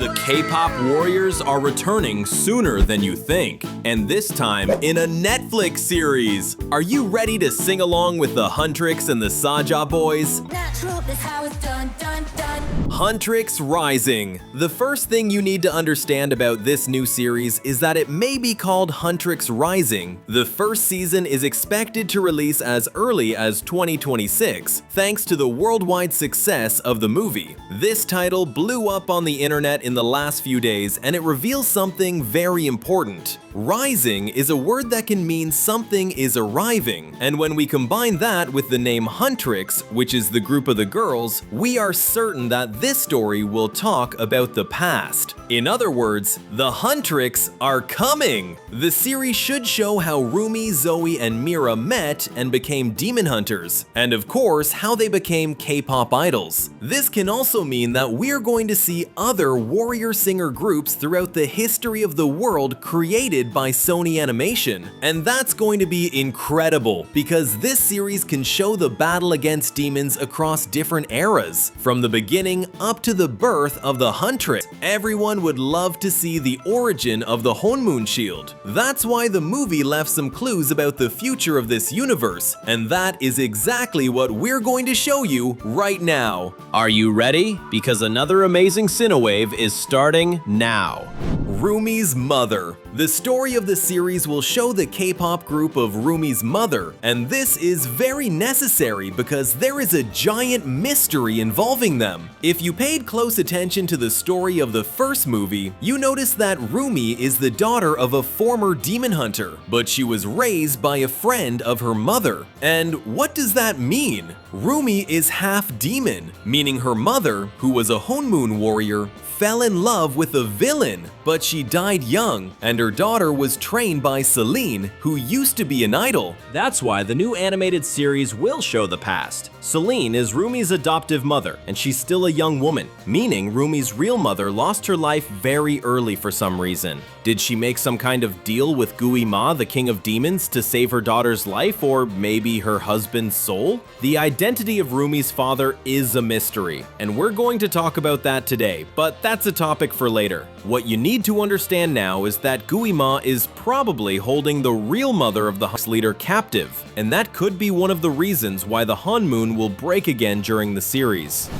The K-pop warriors are returning sooner than you think, and this time in a Netflix series. Are you ready to sing along with the Huntrix and the Saja Boys? Natural, that's how it's done, done, done. Huntrix Rising. The first thing you need to understand about this new series is that it may be called Huntrix Rising. The first season is expected to release as early as 2026, thanks to the worldwide success of the movie. This title blew up on the internet in the last few days, and it reveals something very important. Rising is a word that can mean something is arriving, and when we combine that with the name Huntrix, which is the group of the girls, we are certain that this story will talk about the past. In other words, the Huntrix are coming! The series should show how Roomie, Zoe, and Mira met and became demon hunters, and of course, how they became K-pop idols. This can also mean that we're going to see other warrior singer groups throughout the history of the world created by Sony Animation, and that's going to be incredible because this series can show the battle against demons across different eras, from the beginning up to the birth of the Huntrix. Everyone would love to see the origin of the hornmoon shield. That's why the movie left some clues about the future of this universe, and that is exactly what we're going to show you right now. Are you ready? Because another amazing Cinewave is starting now. Roomie's mother. The story of the series will show the K-pop group of Roomie's mother, and this is very necessary because there is a giant mystery involving them. If you paid close attention to the story of the first movie, you noticed that Roomie is the daughter of a former demon hunter, but she was raised by a friend of her mother. And what does that mean? Roomie is half demon, meaning her mother, who was a hornmoon warrior, fell in love with a villain, but she died young, and her daughter was trained by Celine, who used to be an idol. That's why the new animated series will show the past. Celine is Roomie's adoptive mother, and she's still a young woman, meaning Roomie's real mother lost her life very early for some reason. Did she make some kind of deal with Guima, the king of demons, to save her daughter's life, or maybe her husband's soul? The identity of Roomie's father is a mystery, and we're going to talk about that today, but that's a topic for later. What you need to understand now is that Guima is probably holding the real mother of the Huntrix leader captive, and that could be one of the reasons why the hornmoon will break again during the series.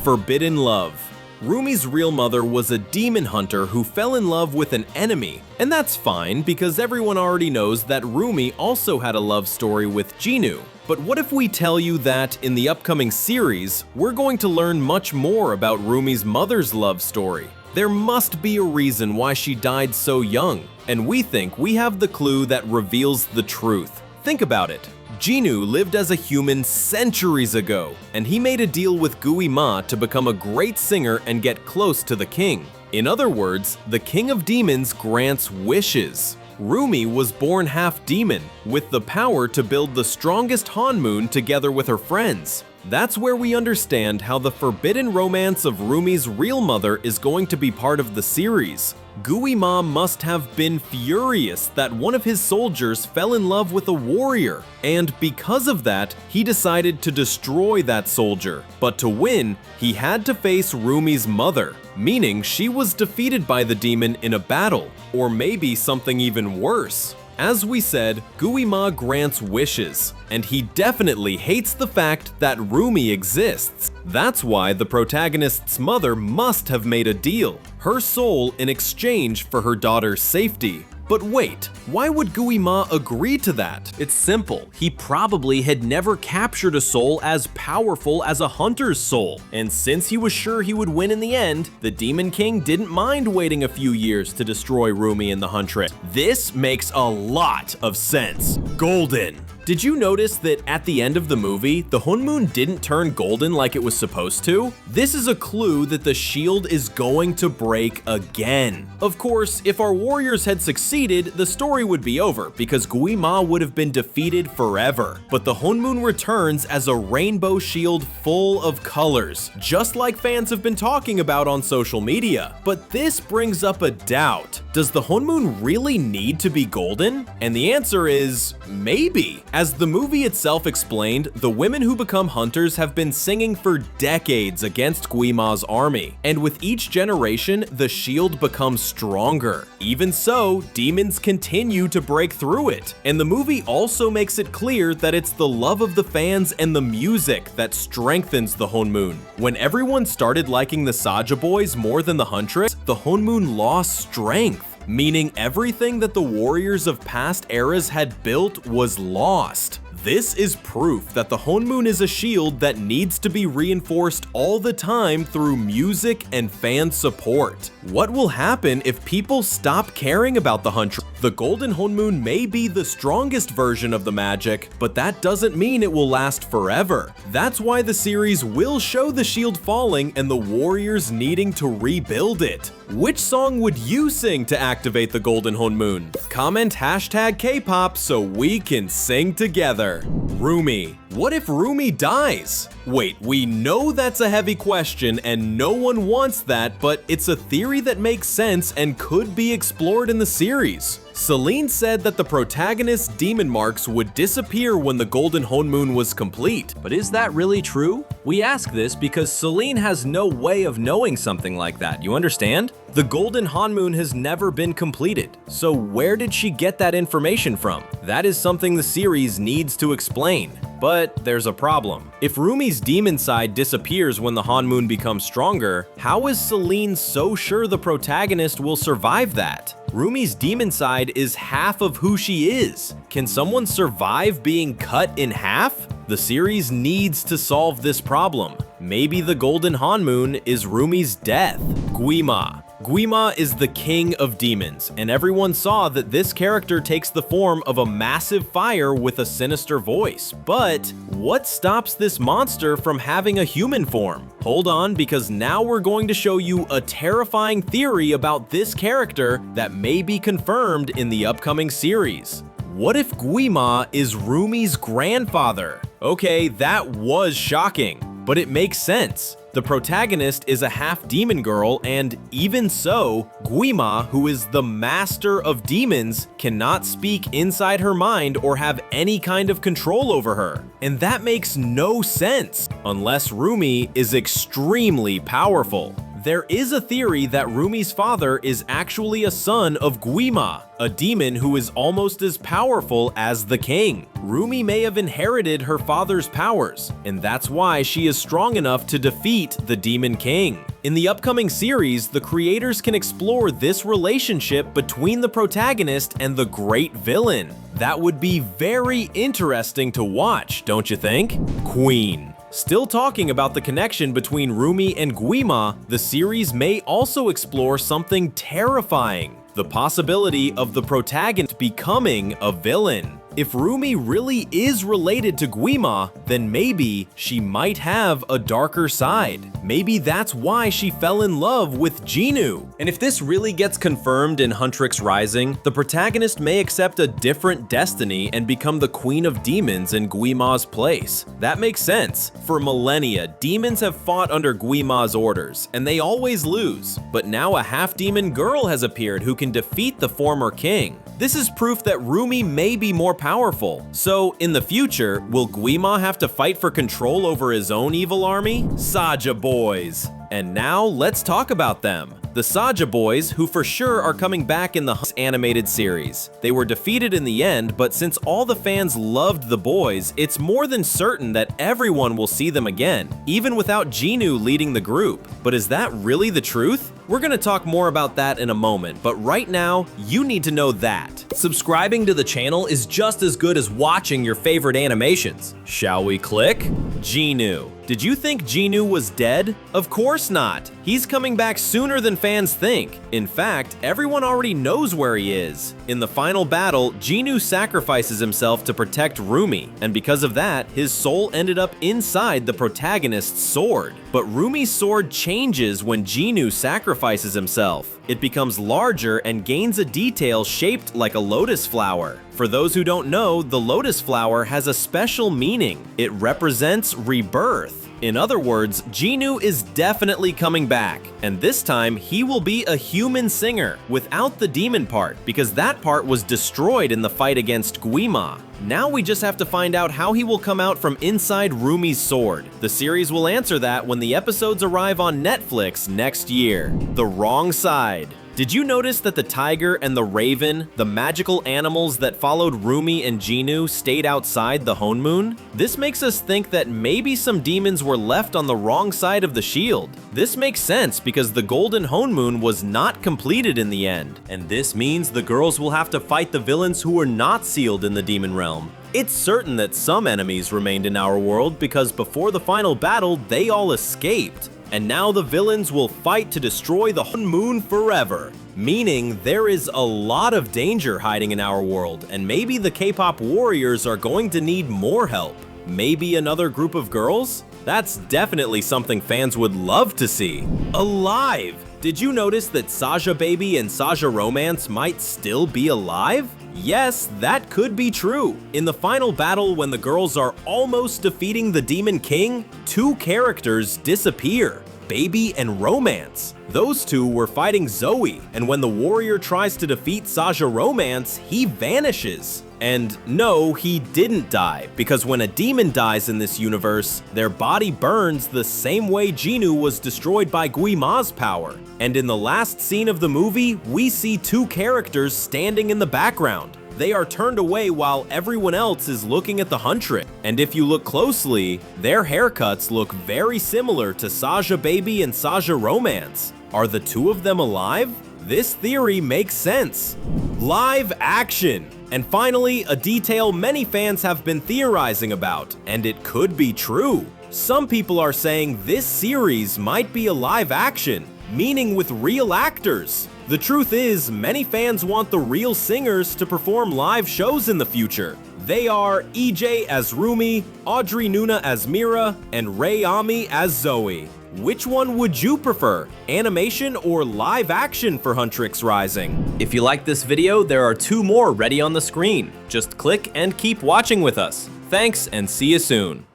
Forbidden love. Roomie's real mother was a demon hunter who fell in love with an enemy, and that's fine because everyone already knows that Roomie also had a love story with Jinu. But what if we tell you that in the upcoming series, we're going to learn much more about Roomie's mother's love story? There must be a reason why she died so young, and we think we have the clue that reveals the truth. Think about it. Jinu lived as a human centuries ago, and he made a deal with Guima to become a great singer and get close to the king. In other words, the king of demons grants wishes. Roomie was born half demon, with the power to build the strongest hornmoon together with her friends. That's where we understand how the forbidden romance of Roomie's real mother is going to be part of the series. Guima must have been furious that one of his soldiers fell in love with a warrior, and because of that, he decided to destroy that soldier. But to win, he had to face Roomie's mother, meaning she was defeated by the demon in a battle, or maybe something even worse. As we said, Guima grants wishes, and he definitely hates the fact that Roomie exists. That's why the protagonist's mother must have made a deal, her soul in exchange for her daughter's safety. But wait, why would Guima agree to that? It's simple. He probably had never captured a soul as powerful as a hunter's soul. And since he was sure he would win in the end, the Demon King didn't mind waiting a few years to destroy Roomie and the Huntrix. This makes a lot of sense. Golden. Did you notice that at the end of the movie, the hornmoon didn't turn golden like it was supposed to? This is a clue that the shield is going to break again. Of course, if our warriors had succeeded, the story would be over because Guima would have been defeated forever. But the hornmoon returns as a rainbow shield full of colors, just like fans have been talking about on social media. But this brings up a doubt. Does the hornmoon really need to be golden? And the answer is maybe. As the movie itself explained, the women who become hunters have been singing for decades against Guima's army, and with each generation, the shield becomes stronger. Even so, demons continue to break through it, and the movie also makes it clear that it's the love of the fans and the music that strengthens the hornmoon. When everyone started liking the Saja Boys more than the Huntress, the hornmoon lost strength, meaning everything that the warriors of past eras had built was lost. This is proof that the hornmoon is a shield that needs to be reinforced all the time through music and fan support. What will happen if people stop caring about the Huntress? The golden hornmoon may be the strongest version of the magic, but that doesn't mean it will last forever. That's why the series will show the shield falling and the warriors needing to rebuild it. Which song would you sing to activate the golden hornmoon? Comment hashtag K-pop so we can sing together. Roomie. What if Roomie dies? Wait, we know that's a heavy question and no one wants that, but it's a theory that makes sense and could be explored in the series. Celine said that the protagonist's demon marks would disappear when the golden hornmoon was complete. But is that really true? We ask this because Celine has no way of knowing something like that, you understand? The golden hornmoon has never been completed, so where did she get that information from? That is something the series needs to explain. But there's a problem. If Roomie's demon side disappears when the hornmoon becomes stronger, how is Celine so sure the protagonist will survive that? Roomie's demon side is half of who she is. Can someone survive being cut in half? The series needs to solve this problem. Maybe the golden hornmoon is Roomie's death. Guima. Guima is the king of demons, and everyone saw that this character takes the form of a massive fire with a sinister voice. But what stops this monster from having a human form? Hold on, because now we're going to show you a terrifying theory about this character that may be confirmed in the upcoming series. What if Guima is Roomie's grandfather? Okay, that was shocking, but it makes sense. The protagonist is a half-demon girl, and even so, Guima, who is the master of demons, cannot speak inside her mind or have any kind of control over her. And that makes no sense, unless Roomie is extremely powerful. There is a theory that Roomie's father is actually a son of Guima, a demon who is almost as powerful as the king. Roomie may have inherited her father's powers, and that's why she is strong enough to defeat the Demon King. In the upcoming series, the creators can explore this relationship between the protagonist and the great villain. That would be very interesting to watch, don't you think? Queen. Still talking about the connection between Roomie and Guima, the series may also explore something terrifying: the possibility of the protagonist becoming a villain. If Roomie really is related to Guima, then maybe she might have a darker side. Maybe that's why she fell in love with Jinu. And if this really gets confirmed in Huntrix Rising, the protagonist may accept a different destiny and become the queen of demons in Guima's place. That makes sense. For millennia, demons have fought under Guima's orders, and they always lose. But now a half-demon girl has appeared who can defeat the former king. This is proof that Roomie may be more powerful. So, in the future, will Guima have to fight for control over his own evil army? Saja Boys. And now, let's talk about them. The Saja Boys, who for sure are coming back in the animated series. They were defeated in the end, but since all the fans loved the boys, it's more than certain that everyone will see them again, even without Jinu leading the group. But is that really the truth? We're gonna talk more about that in a moment, but right now, you need to know that subscribing to the channel is just as good as watching your favorite animations. Shall we click? Jinu. Did you think Jinu was dead? Of course not. He's coming back sooner than fans think. In fact, everyone already knows where he is. In the final battle, Jinu sacrifices himself to protect Roomie, and because of that, his soul ended up inside the protagonist's sword. But Roomie's sword changes when Jinu sacrifices himself. It becomes larger and gains a detail shaped like a lotus flower. For those who don't know, the lotus flower has a special meaning. It represents rebirth. In other words, Jinu is definitely coming back, and this time he will be a human singer without the demon part, because that part was destroyed in the fight against Guima. Now we just have to find out how he will come out from inside Roomie's sword. The series will answer that when the episodes arrive on Netflix next year. The wrong side. Did you notice that the tiger and the raven, the magical animals that followed Roomie and Jinu, stayed outside the hornmoon? This makes us think that maybe some demons were left on the wrong side of the shield. This makes sense because the golden hornmoon was not completed in the end, and this means the girls will have to fight the villains who were not sealed in the demon realm. It's certain that some enemies remained in our world because before the final battle, they all escaped. And now the villains will fight to destroy the hornmoon forever. Meaning there is a lot of danger hiding in our world, and maybe the K-pop warriors are going to need more help. Maybe another group of girls? That's definitely something fans would love to see. Alive! Did you notice that Saja Baby and Saja Romance might still be alive? Yes, that could be true. In the final battle, when the girls are almost defeating the Demon King, two characters disappear: Baby and Romance. Those two were fighting Zoe, and when the warrior tries to defeat Saja Romance, he vanishes. And no, he didn't die, because when a demon dies in this universe, their body burns the same way Jinu was destroyed by Guima's power. And in the last scene of the movie, we see two characters standing in the background. They are turned away while everyone else is looking at the huntress. And if you look closely, their haircuts look very similar to Saja Baby and Saja Romance. Are the two of them alive? This theory makes sense. Live action! And finally, a detail many fans have been theorizing about, and it could be true. Some people are saying this series might be a live action, meaning with real actors. The truth is, many fans want the real singers to perform live shows in the future. They are EJ as Roomie, Audrey Nuna as Mira, and Ray Ami as Zoe. Which one would you prefer, animation or live action for Huntrix Rising? If you like this video, there are 2 more ready on the screen. Just click and keep watching with us. Thanks and see you soon.